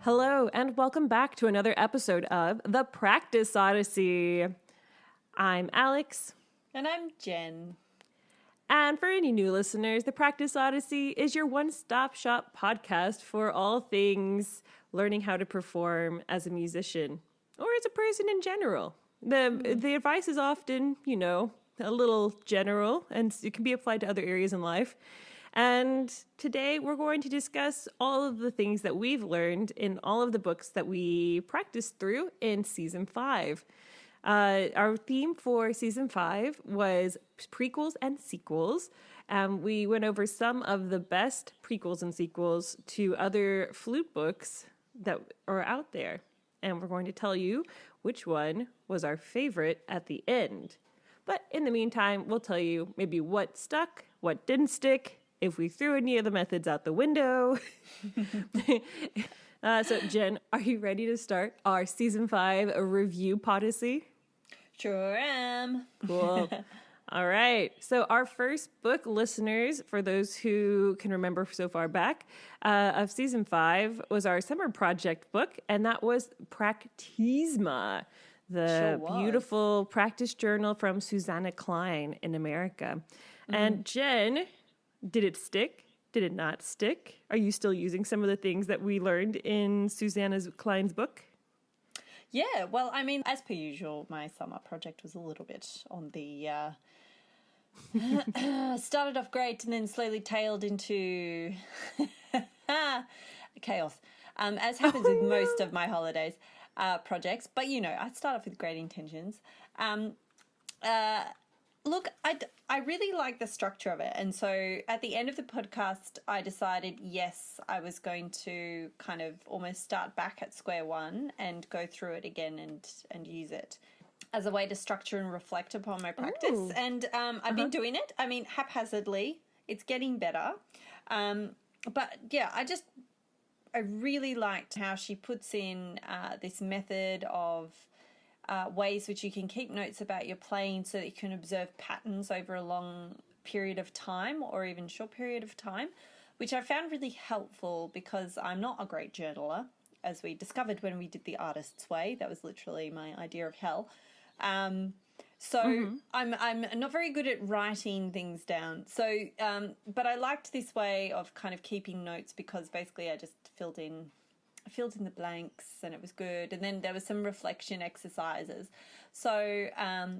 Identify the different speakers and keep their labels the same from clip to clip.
Speaker 1: Hello, and welcome back to another episode of The Practice Odyssey. I'm Alex.
Speaker 2: And I'm Jen.
Speaker 1: And for any new listeners, The Practice Odyssey is your one-stop shop podcast for all things learning how to perform as a musician or as a person in general. The advice is often, a little general, and it can be applied to other areas in life. And today we're going to discuss all of the things that we've learned in all of the books that we practiced through in Season 5. Our theme for Season 5 was prequels and sequels. We went over some of the best prequels and sequels to other flute books that are out there. And we're going to tell you which one was our favorite at the end. But in the meantime, we'll tell you maybe what stuck, what didn't stick, if we threw any of the methods out the window. So, Jen, are you ready to start our Season 5 review Podyssey?
Speaker 2: Sure am.
Speaker 1: Cool. All right. So our first book, listeners, for those who can remember so far back, of Season 5 was our summer project book, and that was Practisma, the beautiful practice journal from Susanna Klein in America. Mm-hmm. And Jen, did it stick? Did it not stick? Are you still using some of the things that we learned in Susanna Klein's book?
Speaker 2: Yeah, well, I mean, as per usual, my summer project was a little bit on the... started off great and then slowly tailed into chaos, as happens with most of my holidays projects. But, I start off with great intentions. Look, I really like the structure of it. And so at the end of the podcast, I decided, yes, I was going to kind of almost start back at square one and go through it again and use it as a way to structure and reflect upon my practice. Ooh. And I've been doing it. I mean, haphazardly. It's getting better. But yeah, I really liked how she puts in this method of ways which you can keep notes about your playing so that you can observe patterns over a long period of time or even short period of time, which I found really helpful because I'm not a great journaler, as we discovered when we did the Artist's Way. That was literally my idea of hell. I'm not very good at writing things down. So, but I liked this way of kind of keeping notes because basically I just filled in the blanks and it was good. And then there was some reflection exercises. So, I've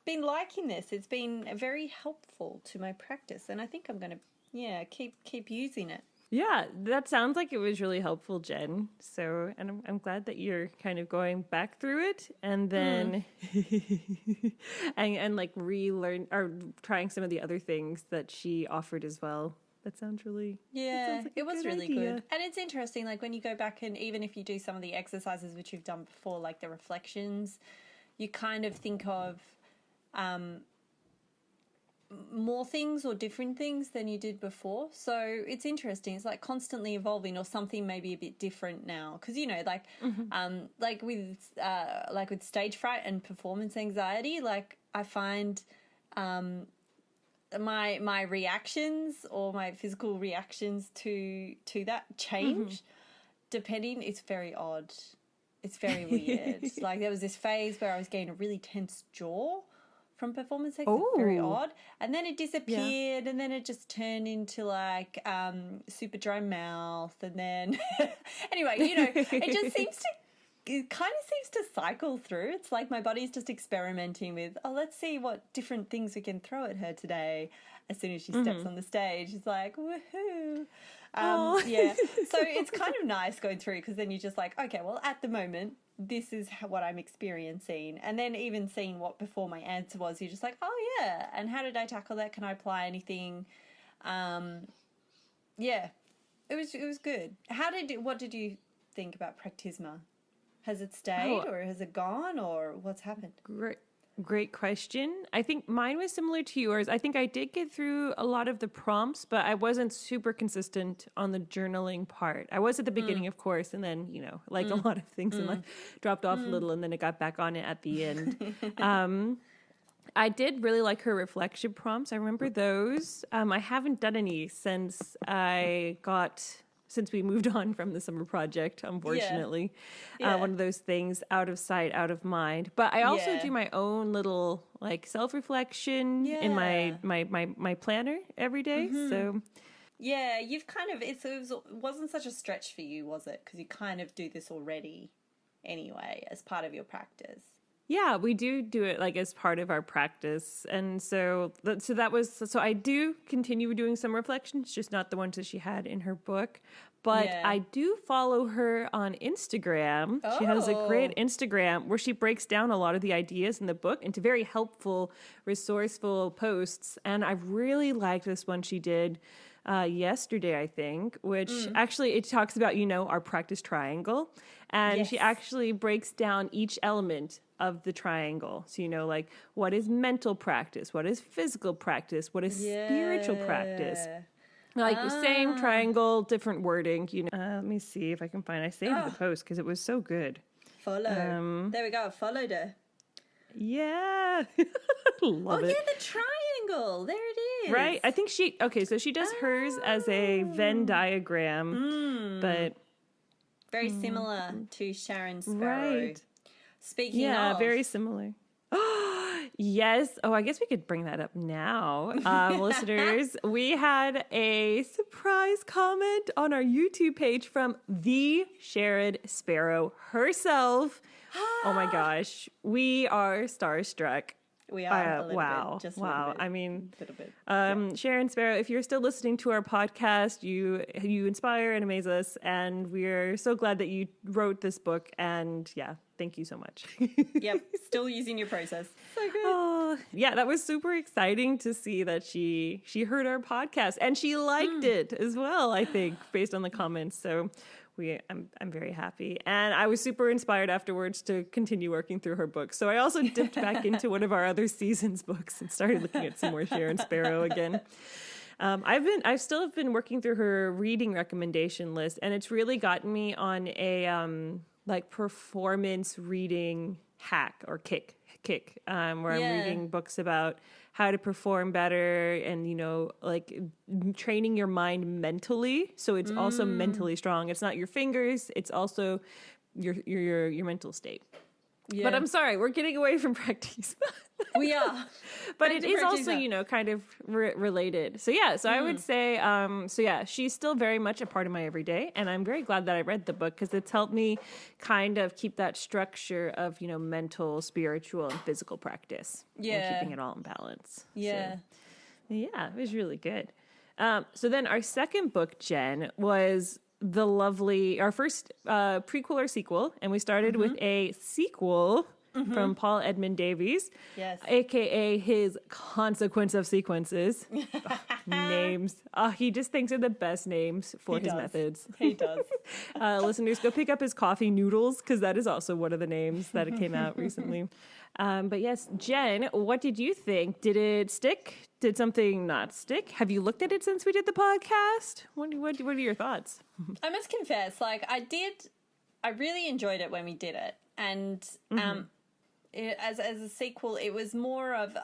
Speaker 2: been liking this. It's been very helpful to my practice. And I think I'm going to, keep using it.
Speaker 1: Yeah, that sounds like it was really helpful, Jen. So, and I'm glad that you're kind of going back through it and then and like relearn or trying some of the other things that she offered as well. That sounds really...
Speaker 2: Yeah,
Speaker 1: like
Speaker 2: it was really
Speaker 1: idea.
Speaker 2: good. And it's interesting, like when you go back and even if you do some of the exercises which you've done before, like the reflections, you kind of think of more things or different things than you did before. So it's interesting. It's like constantly evolving or something maybe a bit different now. Because, like with stage fright and performance anxiety, like I find... my reactions or my physical reactions to that change depending. It's very odd. It's very weird. Like there was this phase where I was getting a really tense jaw from performance anxiety. Very odd. And then it disappeared and then it just turned into like super dry mouth and then anyway, it just kind of seems to cycle through. It's like my body's just experimenting with, let's see what different things we can throw at her today. As soon as she steps on the stage, it's like, woohoo. Yeah. So it's kind of nice going through because then you're just like, okay, well, at the moment, this is what I'm experiencing. And then even seeing what before my answer was, you're just like, oh, yeah. And how did I tackle that? Can I apply anything? Yeah, it was good. What did you think about Practisma? Has it stayed or has it gone or what's happened?
Speaker 1: Great question. I think mine was similar to yours. I think I did get through a lot of the prompts, but I wasn't super consistent on the journaling part. I was at the beginning, of course, and then, a lot of things in life, dropped off a little and then it got back on it at the end. I did really like her reflection prompts. I remember those. I haven't done any since I got since we moved on from the summer project, unfortunately.
Speaker 2: Yeah.
Speaker 1: One of those things, out of sight, out of mind. But I also do my own little like self-reflection in my planner every day. So
Speaker 2: yeah, you've kind of, it wasn't such a stretch for you, was it? Because you kind of do this already anyway as part of your practice.
Speaker 1: Yeah, we do it like as part of our practice. And so I do continue doing some reflections, just not the ones that she had in her book. But I do follow her on Instagram. She has a great Instagram where she breaks down a lot of the ideas in the book into very helpful, resourceful posts. And I really liked this one she did yesterday, I think, which actually it talks about, our practice triangle. And she actually breaks down each element of the triangle. So, like what is mental practice? What is physical practice? What is spiritual practice? Like the same triangle, different wording, Let me see if I can find, I saved the post because it was so good.
Speaker 2: Follow. There we go. Followed her.
Speaker 1: Yeah. Love it.
Speaker 2: Yeah, the triangle. There it is.
Speaker 1: Right. I think so she does hers as a Venn diagram, but
Speaker 2: very similar to Sharon Sparrow.
Speaker 1: Right.
Speaker 2: Speaking of.
Speaker 1: Very similar. Yes. Oh, I guess we could bring that up now. Listeners, we had a surprise comment on our YouTube page from the Sharon Sparrow herself. Oh my gosh. We are starstruck.
Speaker 2: We are a little
Speaker 1: wow.
Speaker 2: bit. Just
Speaker 1: wow.
Speaker 2: A little bit.
Speaker 1: I mean,
Speaker 2: a little bit.
Speaker 1: Sharon Sparrow, if you're still listening to our podcast, you inspire and amaze us. And we're so glad that you wrote this book. And thank you so much.
Speaker 2: Yep. Still using your process. So good.
Speaker 1: Oh, yeah, that was super exciting to see that she heard our podcast and she liked it as well, I think, based on the comments. So I'm very happy. And I was super inspired afterwards to continue working through her book. So I also dipped back into one of our other seasons books and started looking at some more Sharon Sparrow again. I've still been working through her reading recommendation list, and it's really gotten me on a like performance reading hack or kick where I'm reading books about how to perform better and, like training your mind mentally. So it's also mentally strong. It's not your fingers. It's also your mental state. Yeah. But I'm sorry, we're getting away from practice.
Speaker 2: We are.
Speaker 1: But it is also, kind of related. So, I would say, she's still very much a part of my everyday. And I'm very glad that I read the book because it's helped me kind of keep that structure of, mental, spiritual, and physical practice. Yeah. And keeping it all in balance.
Speaker 2: Yeah.
Speaker 1: So, it was really good. So then our second book, Jen, was our first prequel or sequel. And we started with a sequel from Paul Edmund Davies, a.k.a. his Consequence of Sequences. Names. He just thinks of the best names for his methods.
Speaker 2: He does.
Speaker 1: Listeners, go pick up his Coffee Noodles, because that is also one of the names that it came out recently. But yes, Jen, what did you think? Did it stick? Did something not stick? Have you looked at it since we did the podcast? What are your thoughts?
Speaker 2: I must confess, I really enjoyed it when we did it. And as a sequel, it was more of,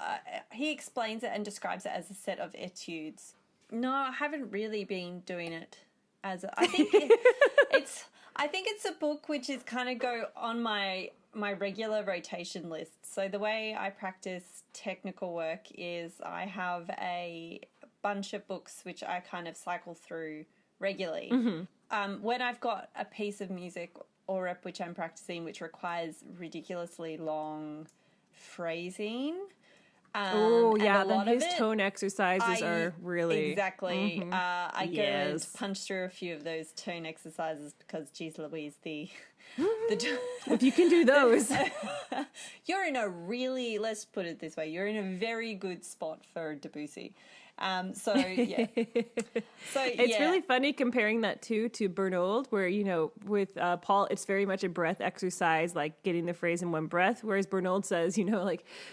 Speaker 2: he explains it and describes it as a set of etudes. No, I haven't really been doing it I think it's a book which is kind of go on my regular rotation list. So the way I practice technical work is I have a bunch of books which I kind of cycle through regularly. When I've got a piece of music or rep which I'm practicing which requires ridiculously long phrasing.
Speaker 1: Then his tone exercises are really...
Speaker 2: Exactly. I go and punch through a few of those tone exercises because, geez Louise,
Speaker 1: if you can do those.
Speaker 2: You're in a really, let's put it this way, you're in a very good spot for Debussy. It's
Speaker 1: really funny comparing that to Bernold, where, with Paul, it's very much a breath exercise, like getting the phrase in one breath. Whereas Bernold says,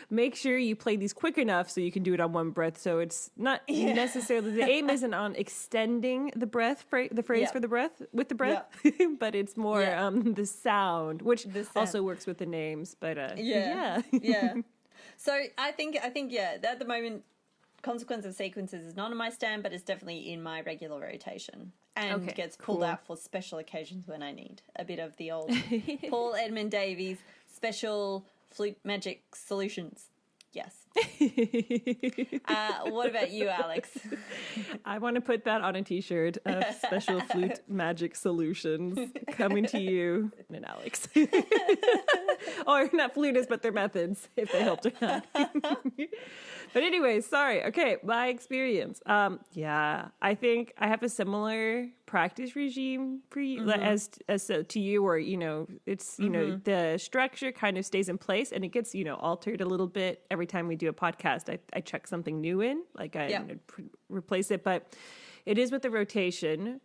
Speaker 1: make sure you play these quick enough so you can do it on one breath. So it's not necessarily, the aim isn't on extending the breath, the phrase for the breath with the breath, but it's more the sound, which also works with the names. But
Speaker 2: So I think at the moment, Consequence of Sequences is not on my stand, but it's definitely in my regular rotation. and
Speaker 1: Okay,
Speaker 2: gets pulled
Speaker 1: cool.
Speaker 2: out for special occasions when I need a bit of the old Paul Edmund Davies special flute magic solutions. Yes. What about you, Alex?
Speaker 1: I want to put that on a t-shirt of special flute magic solutions coming to you and Alex. Or not flutists, but their methods, if they helped or not. But anyways, sorry. Okay, my experience. Yeah, I think I have a similar practice regime for you, as to you, where it's the structure kind of stays in place, and it gets altered a little bit every time we do a podcast. I check something new in, like I replace it, but it is with the rotation.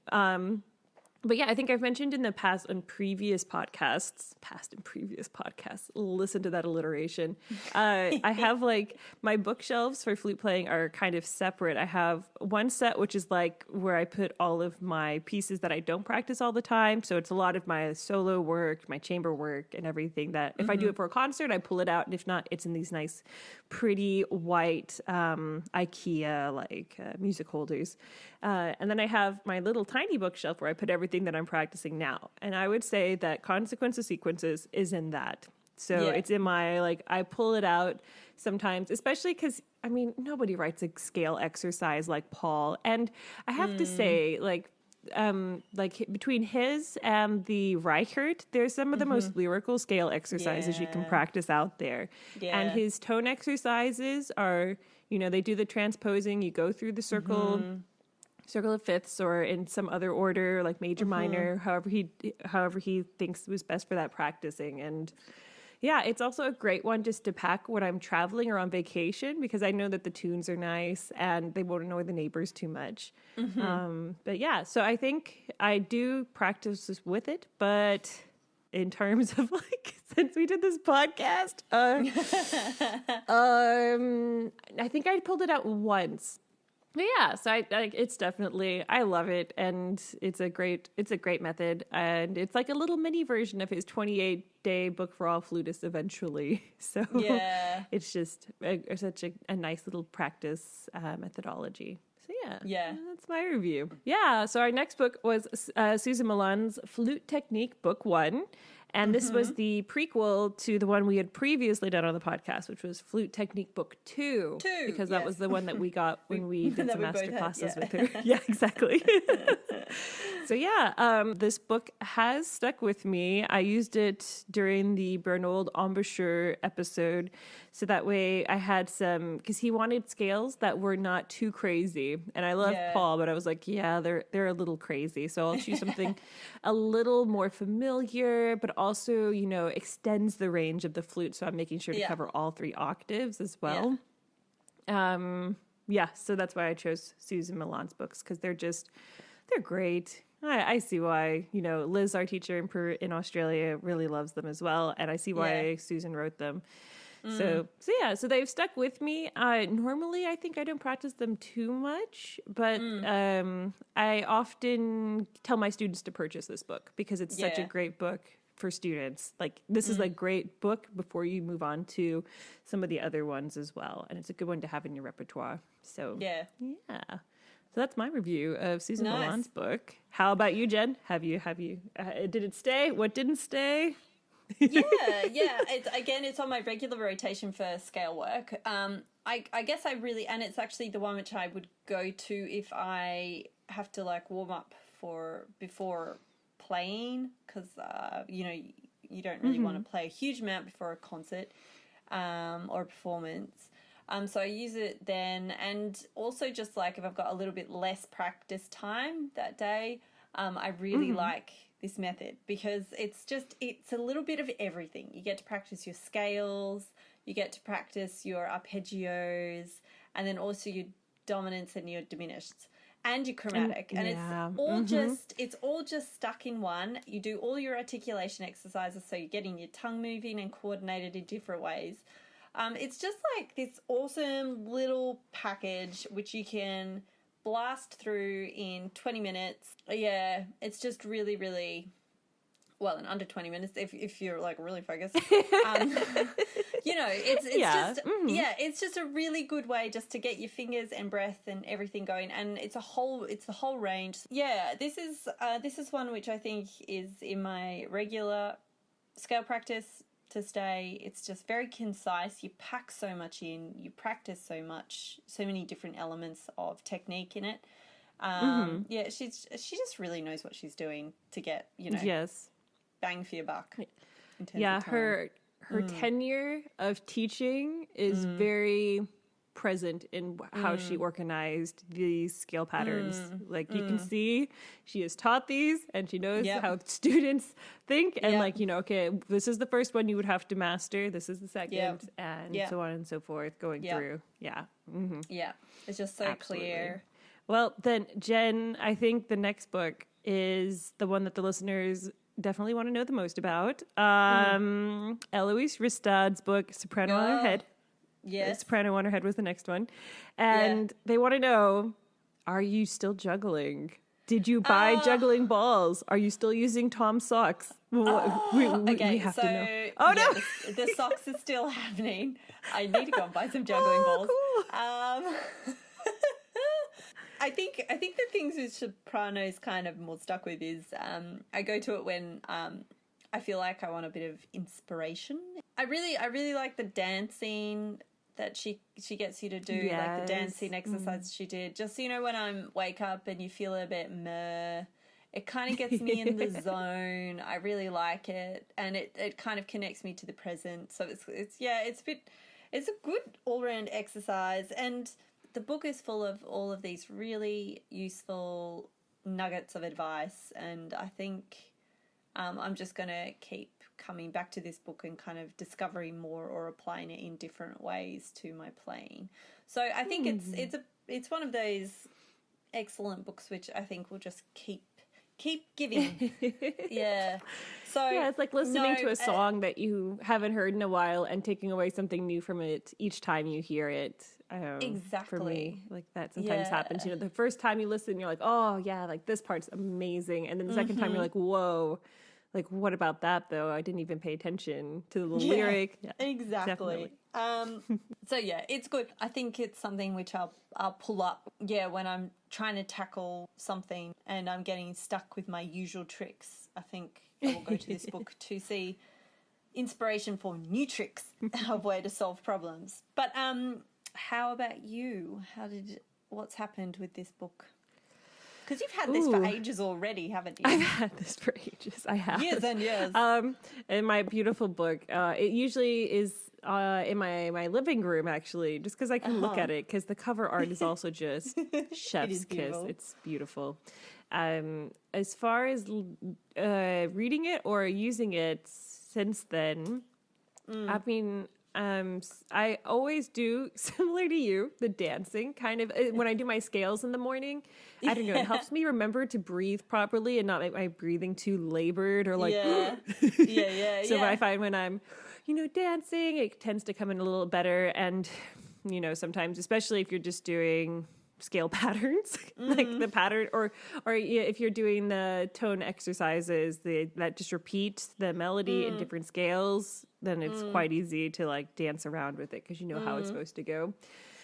Speaker 1: But yeah, I think I've mentioned in the past and previous podcasts, listen to that alliteration. I have like my bookshelves for flute playing are kind of separate. I have one set, which is like where I put all of my pieces that I don't practice all the time. So it's a lot of my solo work, my chamber work, and everything that if I do it for a concert, I pull it out. And if not, it's in these nice, pretty white IKEA like music holders. And then I have my little tiny bookshelf where I put everything that I'm practicing now. And I would say that Consequences Sequences is in that. So it's in my, like, I pull it out sometimes, especially because, I mean, nobody writes a scale exercise like Paul. And I have to say, like between his and the Reichert, there's some of the most lyrical scale exercises you can practice out there. Yeah. And his tone exercises are, they do the transposing, you go through the circle of fifths or in some other order, like major, minor, however he thinks was best for that practicing. And yeah, it's also a great one just to pack when I'm traveling or on vacation, because I know that the tunes are nice and they won't annoy the neighbors too much. But yeah, so I think I do practice with it, but in terms of like, since we did this podcast, I think I pulled it out once. But yeah, so it's definitely, I love it, and it's a great method, and it's like a little mini version of his 28-day book for all flutists eventually. So it's just such a nice little practice methodology. So yeah, that's my review. Yeah, so our next book was Susan Milan's Flute Technique Book 1. And this was the prequel to the one we had previously done on the podcast, which was Flute Technique Book 2. Because that was the one that we got when we did some master classes with her. Yeah, exactly. So yeah, this book has stuck with me. I used it during the Bernold embouchure episode. So that way I had some, because he wanted scales that were not too crazy. And I love Paul, but I was like, yeah, they're a little crazy. So I'll choose something a little more familiar, but also, extends the range of the flute. So I'm making sure to cover all 3 octaves as well. So that's why I chose Susan Milan's books, because they're great. I see why, Liz, our teacher in Australia, really loves them as well. And I see why Susan wrote them. So they've stuck with me. Normally, I think I don't practice them too much, but I often tell my students to purchase this book because it's such a great book for students. Like, this is a great book before you move on to some of the other ones as well. And it's a good one to have in your repertoire. So, yeah. So that's my review of Susan Milan's book. How about you, Jen? Have you, did it stay? What didn't stay? It's on my regular rotation for scale work. I guess and it's actually the one which I would go to if I have to like warm up before playing, because you don't really want to play a huge amount before a concert or a performance. So I use it then, and also just like if I've got a little bit less practice time that day, I really like this method because it's a little bit of everything. You get to practice your scales, you get to practice your arpeggios, and then also your dominants and your diminished and your chromatic. And it's all just stuck in one. You do all your articulation exercises, so you're getting your tongue moving and coordinated in different ways. It's just like this awesome little package which you can blast through in 20 minutes. Yeah, it's just really, really
Speaker 2: well, in under 20 minutes if you're like really focused. You know, it's just it's just a really good way just to get your fingers and breath and everything going, and it's the whole range. Yeah, this is one which I think is in my regular scale practice to stay. It's just very concise. You pack so much in, you practice so much, so many different elements of technique in it. Yeah, she just really knows what she's doing to get, you know,
Speaker 1: yes,
Speaker 2: bang for your buck. In terms of time.
Speaker 1: her tenure of teaching is very present in how she organized these scale patterns. Like you can see she has taught these and she knows how students think, and like, you know, okay, this is the first one you would have to master, this is the second, and so on and so forth going through. Yeah.
Speaker 2: It's just so clear.
Speaker 1: Well, then, Jen, I think the next book is the one that the listeners definitely want to know the most about. Eloise Ristad's book, Soprano on Her Head.
Speaker 2: Yes.
Speaker 1: Soprano on Her Head was the next one. And they want to know, are you still juggling? Did you buy juggling balls? Are you still using Tom's socks? We have to know. Oh, no!
Speaker 2: The socks are still happening. I need to go and buy some juggling balls.
Speaker 1: Cool.
Speaker 2: I think the things with Sopranos kind of more stuck with is I go to it when I feel like I want a bit of inspiration. I really like the dancing that she gets you to do, like the dancing exercises she did. Just, you know, when I wake up and you feel a bit meh, it kind of gets me in the zone. I really like it, and it kind of connects me to the present. So it's a good all-round exercise, and the book is full of all of these really useful nuggets of advice, and I think I'm just going to keep coming back to this book and kind of discovering more or applying it in different ways to my playing. So I think it's one of those excellent books which I think will just keep giving. So
Speaker 1: it's like listening to a song that you haven't heard in a while and taking away something new from it each time you hear it.
Speaker 2: Exactly.
Speaker 1: For me, like that sometimes happens. You know, the first time you listen, you're like, oh yeah, like this part's amazing, and then the second time you're like, whoa, like what about that though? I didn't even pay attention to the lyric. Yeah,
Speaker 2: exactly. So yeah, it's good. I think it's something which I'll pull up. Yeah, when I'm trying to tackle something and I'm getting stuck with my usual tricks, I think I will go to this book to see inspiration for new tricks of way to solve problems. But how about you? What's happened with this book? Because you've had this for ages already, haven't you?
Speaker 1: I've had this for ages. I have.
Speaker 2: Years and years.
Speaker 1: And my beautiful book, it usually is in my living room, actually, just because I can look at it, because the cover art is also just chef's kiss. It's beautiful. As far as reading it or using it since then, I mean, I always do, similar to you, the dancing kind of, when I do my scales in the morning, I don't know, it helps me remember to breathe properly and not make my breathing too labored or like, So I find when I'm, you know, dancing, it tends to come in a little better. And, you know, sometimes, especially if you're just doing scale patterns, like the pattern, or if you're doing the tone exercises that just repeat the melody in different scales, then it's quite easy to like dance around with it because you know how it's supposed to go.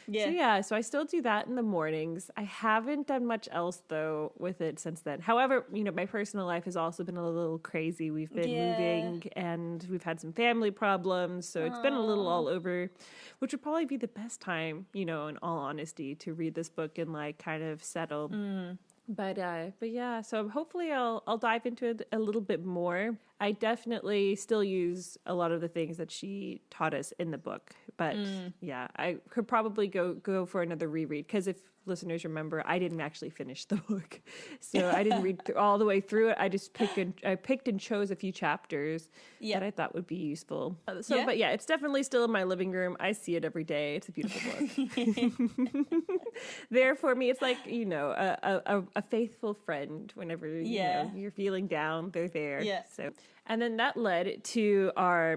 Speaker 1: So I still do that in the mornings. I haven't done much else though with it since then. However, you know, my personal life has also been a little crazy. We've been moving and we've had some family problems, so it's been a little all over, which would probably be the best time, you know, in all honesty, to read this book and like kind of settle. But yeah, so hopefully I'll dive into it a little bit more. I definitely still use a lot of the things that she taught us in the book, but yeah, I could probably go for another reread, because if listeners remember, I didn't actually finish the book, so I didn't read all the way through it. I just picked and chose a few chapters that I thought would be useful. But yeah, it's definitely still in my living room. I see it every day. It's a beautiful book. There for me, it's like, you know, a faithful friend. Whenever you know, you're feeling down, they're there. So. And then that led to our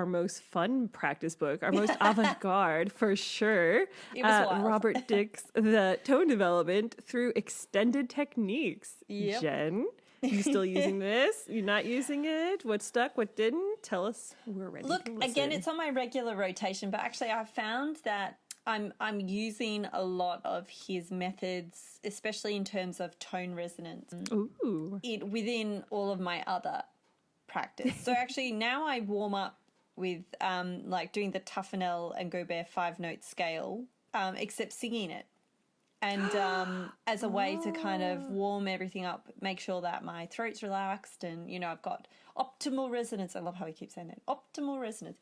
Speaker 1: most fun practice book, our most avant-garde for sure.
Speaker 2: It was wild.
Speaker 1: Robert Dick's The Tone Development Through Extended Techniques.
Speaker 2: Yep.
Speaker 1: Jen, You still using this? You're not using it? What stuck? What didn't? Tell us. We're ready.
Speaker 2: Look,
Speaker 1: to listen.
Speaker 2: again, it's on my regular rotation, but actually I found that I'm using a lot of his methods, especially in terms of tone resonance, within all of my other practice. So actually now I warm up with like doing the Tuffanel and Gobert 5-note scale, except singing it. And as a way to kind of warm everything up, make sure that my throat's relaxed and, you know, I've got optimal resonance. I love how he keeps saying that. Optimal resonance.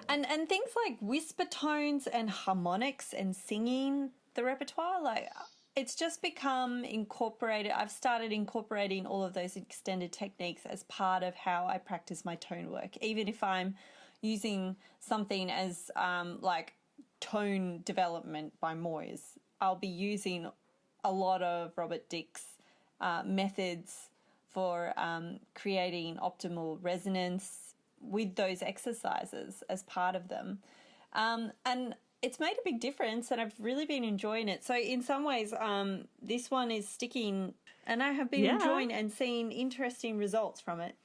Speaker 2: And things like whisper tones and harmonics and singing the repertoire, like it's just become incorporated. I've started incorporating all of those extended techniques as part of how I practice my tone work. Even if I'm using something as like tone development by Moyes, I'll be using a lot of Robert Dick's methods for creating optimal resonance with those exercises as part of them. And it's made a big difference and I've really been enjoying it. So in some ways, this one is sticking and I have been enjoying and seeing interesting results from it.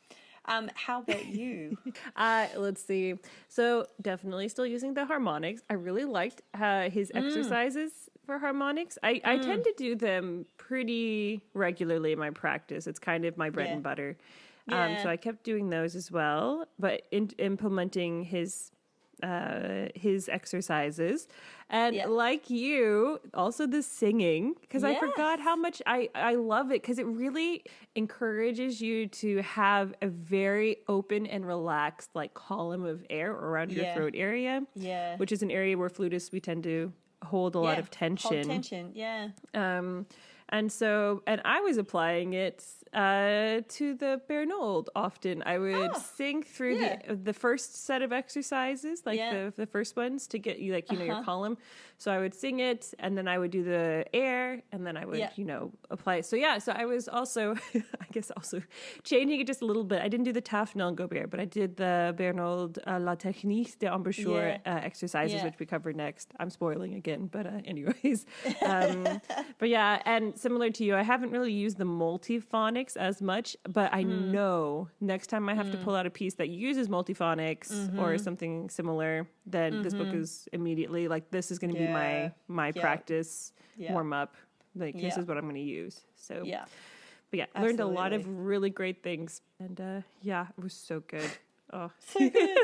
Speaker 2: How about you?
Speaker 1: Let's see. So definitely still using the harmonics. I really liked his exercises for harmonics. I tend to do them pretty regularly in my practice. It's kind of my bread and butter. So I kept doing those as well, but implementing his exercises. And like you, also the singing, because I forgot how much I love it, because it really encourages you to have a very open and relaxed like column of air around your throat area, which is an area where flutists, we tend to hold a lot of tension.
Speaker 2: Hold tension,
Speaker 1: And I was applying it to the Bernold often. I would sing through the first set of exercises, like the first ones to get you, like, you know, your column. So I would sing it and then I would do the air and then I would, you know, apply it. So so I was also, I guess also changing it just a little bit. I didn't do the Tafnel and Gobert, but I did the Bernold La Technique de Embouchure exercises, which we cover next. I'm spoiling again, but anyways. But yeah, and similar to you, I haven't really used the multiphonics as much, but I know next time I have to pull out a piece that uses multiphonics or something similar, then this book is immediately like, this is going to be my practice warm up. Like this is what I'm going to use. So but yeah, I learned a lot of really great things, and it was so good. Oh, so good.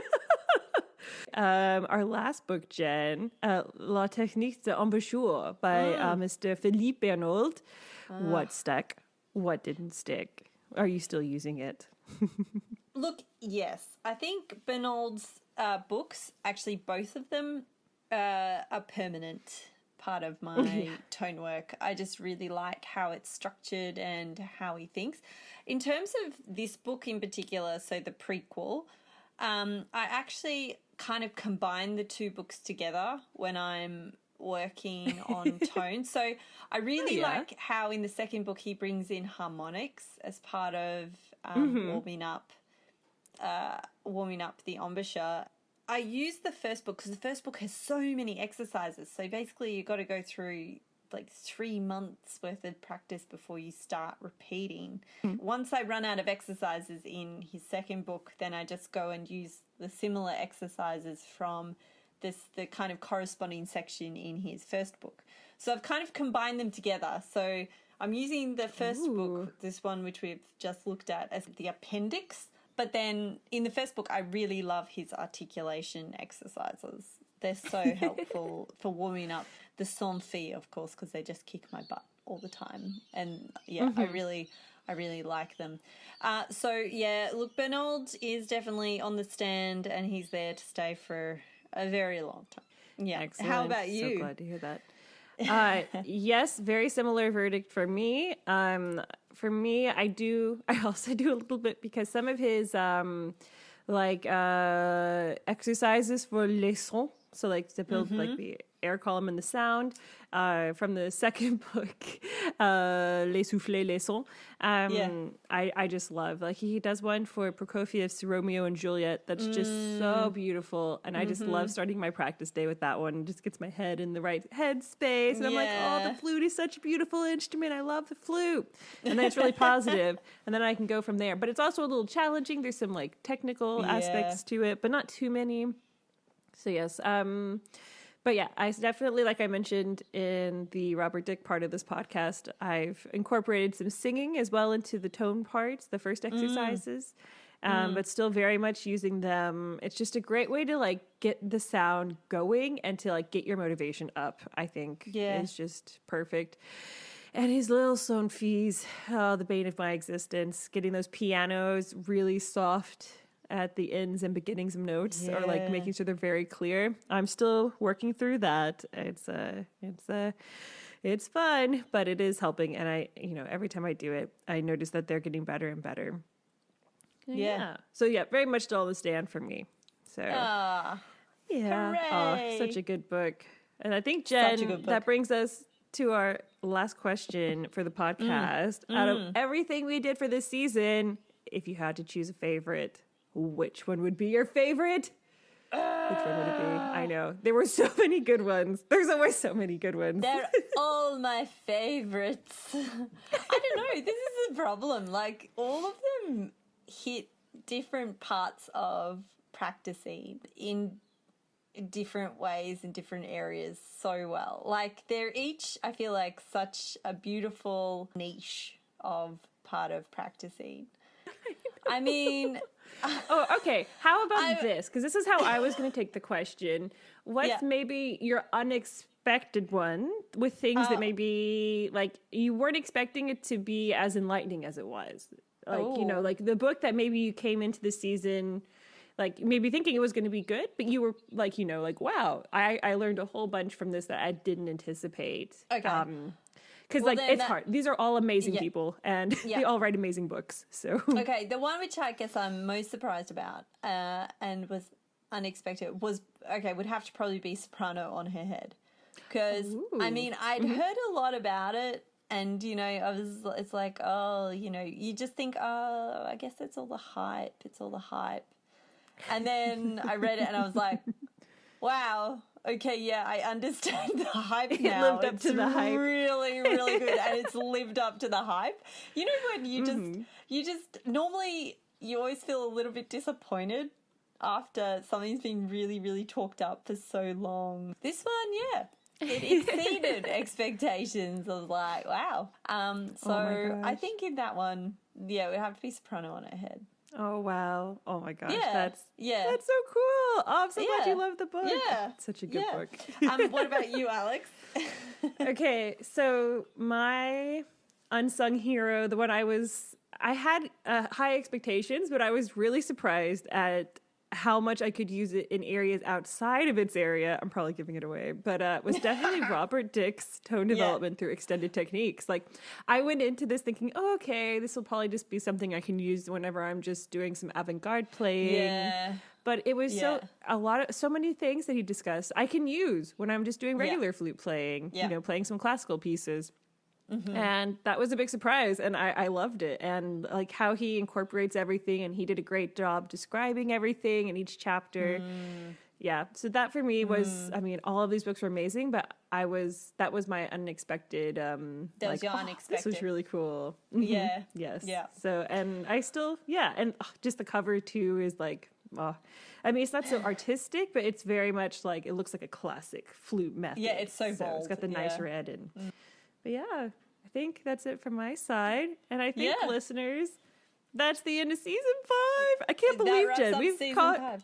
Speaker 1: Our last book, Jen, La Technique de Embouchure by Mr. Philippe Bernold. What stuck? What didn't stick? Are you still using it?
Speaker 2: Look, yes. I think Bernold's books, actually both of them, are a permanent part of my tone work. I just really like how it's structured and how he thinks. In terms of this book in particular, so the prequel, I actually kind of combine the two books together when I'm working on tone. So I really like how in the second book he brings in harmonics as part of warming up the embouchure. I use the first book because the first book has so many exercises. So basically you've got to go through like 3 months worth of practice before you start repeating. Once I run out of exercises in his second book, then I just go and use the similar exercises from the kind of corresponding section in his first book. So I've kind of combined them together. So I'm using the first book, this one which we've just looked at, as the appendix. But then in the first book, I really love his articulation exercises. They're so helpful for warming up the sans-fi, of course, because they just kick my butt all the time. And I really like them. Look, Bernold is definitely on the stand and he's there to stay for a very long time. Yeah.
Speaker 1: Excellent.
Speaker 2: How about you?
Speaker 1: So glad to hear that. Yes, very similar verdict for me. For me, I also do a little bit because some of his exercises for les sons, so like to build like the air column and the sound from the second book, Les Soufflets, Les Sons. I just love, like, he does one for Prokofiev's Romeo and Juliet that's just so beautiful, and I just love starting my practice day with that one. It just gets my head in the right headspace, and I'm like, oh, the flute is such a beautiful instrument. I love the flute. And then it's really positive, and then I can go from there. But it's also a little challenging. There's some like technical aspects to it, but not too many. So yes, but yeah, I definitely, like I mentioned in the Robert Dick part of this podcast, I've incorporated some singing as well into the tone parts, the first exercises, but still very much using them. It's just a great way to like get the sound going and to like get your motivation up, I think. Is just perfect. And his little son fees, the bane of my existence, getting those pianos really soft at the ends and beginnings of notes, or like making sure they're very clear. I'm still working through that. It's fun, but it is helping. And I, every time I do it, I notice that they're getting better and better. Yeah. So yeah, very much still on the stand for me. So
Speaker 2: hooray.
Speaker 1: Such a good book. And I think, Jen, that brings us to our last question for the podcast. Out of everything we did for this season, if you had to choose a favorite, which one would be your favorite? Which one would it be? I know. There were so many good ones. There's always so many good ones.
Speaker 2: They're all my favorites. I don't know. This is the problem. Like, all of them hit different parts of practicing in different ways in different areas so well. Like, they're each, I feel like, such a beautiful niche of part of practicing. I mean...
Speaker 1: Oh, okay. How about this? Because this is how I was going to take the question. What's maybe your unexpected one with things that maybe, like, you weren't expecting it to be as enlightening as it was? Like, like the book that maybe you came into the season, like, maybe thinking it was going to be good, but you were like, like, wow, I learned a whole bunch from this that I didn't anticipate. Okay. Because, it's hard. These are all amazing people, and they all write amazing books. So
Speaker 2: okay, the one which I guess I'm most surprised about and was unexpected would have to probably be Soprano on Her Head. Because, I mean, I'd heard a lot about it, and, it's like, you just think, I guess it's all the hype. It's all the hype. And then I read it, and I was like, wow. Okay, yeah, I understand the hype now.
Speaker 1: It lived up to the hype.
Speaker 2: Really, really good, and it's lived up to the hype. You know when you just normally you always feel a little bit disappointed after something's been really, really talked up for so long. This one, it exceeded expectations. I was like, wow. So I think in that one, it would have to be Soprano on Her Head.
Speaker 1: Oh, wow. Oh, my gosh.
Speaker 2: That's
Speaker 1: so cool. Oh, I'm so glad you love the book.
Speaker 2: Yeah.
Speaker 1: It's such a good book.
Speaker 2: What about you, Alex?
Speaker 1: Okay, so my unsung hero, the one I had high expectations, but I was really surprised at how much I could use it in areas outside of its area. I'm probably giving it away, but was definitely Robert Dick's tone development through extended techniques. Like, I went into this thinking, oh, okay, this will probably just be something I can use whenever I'm just doing some avant-garde playing. Yeah. But it was so many things that he discussed I can use when I'm just doing regular flute playing, playing some classical pieces. Mm-hmm. And that was a big surprise, and I loved it. And like how he incorporates everything, and he did a great job describing everything in each chapter. Yeah, so that for me was, I mean, all of these books were amazing, but that was my unexpected. That was your unexpected. This was really cool.
Speaker 2: Yeah.
Speaker 1: Yes. Yeah. So, and I still, and just the cover too is like, I mean, it's not so artistic, but it's very much like, it looks like a classic flute method.
Speaker 2: Yeah, it's so bold.
Speaker 1: It's got the nice red and. But yeah, I think that's it from my side. And I think, listeners, that's the end of season 5. I can't believe, Jen, we've caught 5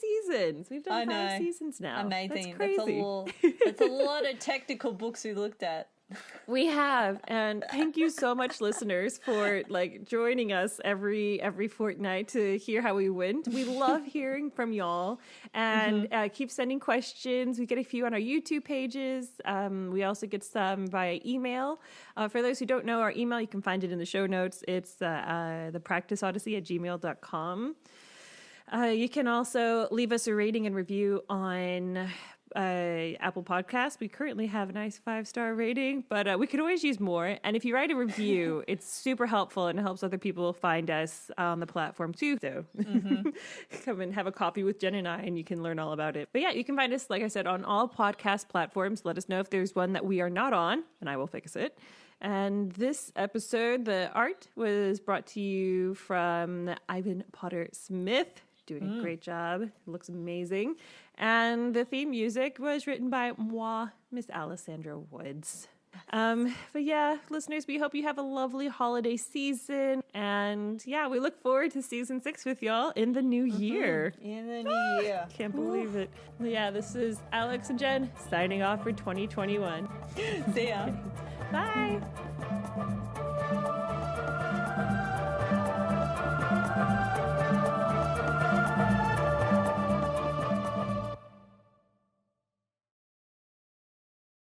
Speaker 1: seasons. We've done 5 seasons now.
Speaker 2: Amazing.
Speaker 1: That's crazy.
Speaker 2: That's a lot of technical books we looked at.
Speaker 1: We have, and thank you so much, listeners, for joining us every fortnight to hear how we went. We love hearing from y'all, and keep sending questions. We get a few on our YouTube pages. We also get some via email. For those who don't know our email, you can find it in the show notes. It's thepracticeodyssey@gmail.com. You can also leave us a rating and review on Apple Podcasts. We currently have a nice 5-star rating, but we could always use more. And if you write a review, it's super helpful and it helps other people find us on the platform too. So come and have a coffee with Jen and I, and you can learn all about it. But yeah, you can find us, like I said, on all podcast platforms. Let us know if there's one that we are not on, and I will fix it. And this episode, the art was brought to you from Ivan Potter Smith. Doing a great job. It looks amazing. And the theme music was written by moi, Miss Alessandra Woods. But yeah, listeners, we hope you have a lovely holiday season. And yeah, we look forward to season 6 with y'all in the new year.
Speaker 2: In the new year.
Speaker 1: Can't believe it. Yeah, this is Alex and Jen signing off for 2021.
Speaker 2: See ya.
Speaker 1: Bye.